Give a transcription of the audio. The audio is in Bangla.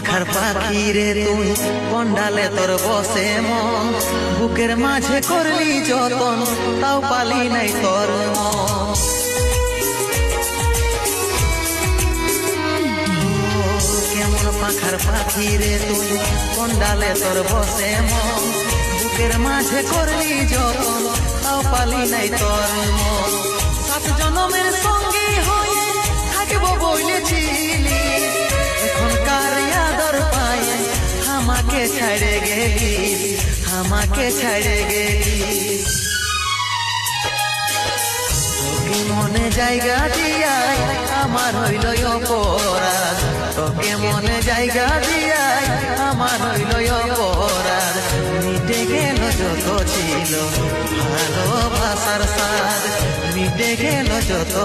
পাখার পাখি রে তুই কন্ডালে তোর বসে মন, বুকের মাঝে করলি যতন তাও পালি নাই তোর মন। কেমন পাখার পাখি রে তুই কন্ডালে তোর বসে মন, বুকের মাঝে করলি যতন তাও পালি নাই তোর মন। 7 জনমের সঙ্গে হয়ে থাকবো বলেছিলি, এখনকার আদর পায়ে আমাকে ছাড়ে গেলি, আমাকে ছাড়ে গেলি। তোকে মনে জায়গা দিয়াই আমার হইল অপরাধ, তোকে মনে জায়গা দিয়াই আমার হইল অপরাধ। মিটে গেল যত ছিল ভালোবাসার স্বাদ, মিটে গেল যত